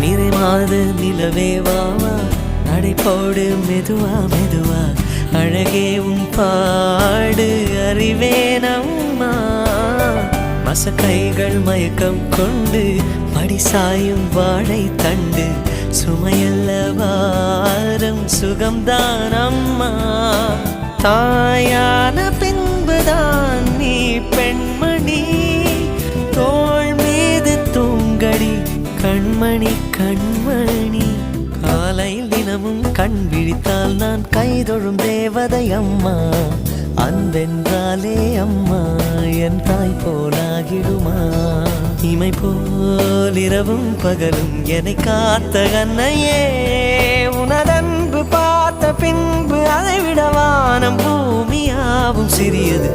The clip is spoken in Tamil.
நிறைமாத நிலவே வாவா நடை போடு மெதுவா மெதுவா அழகே உன் பாடு அறிவேனம்மா மசக்கைகள் மயக்கம் கொண்டு மடி சாயும் வாழை தண்டு சுமையல்ல வாரம் சுகம்தான் அம்மா தாயான பின்புதான் நீ பெண்மணி தோள் மீது தூங்கடி கண்மணி கண்மணி காலையில் தினமும் கண் விழித்தால் நான் கைதொழும் தேவதை அம்மா அன்பென்றாலே அம்மா என் தாய் போலாகிடுமா இமை போல் இரவும் பகலும் என்னை காத்த கண்ணையே உனதன்பு பார்த்த பின்பு அதை விட வானம் பூமியாவும் சிறியது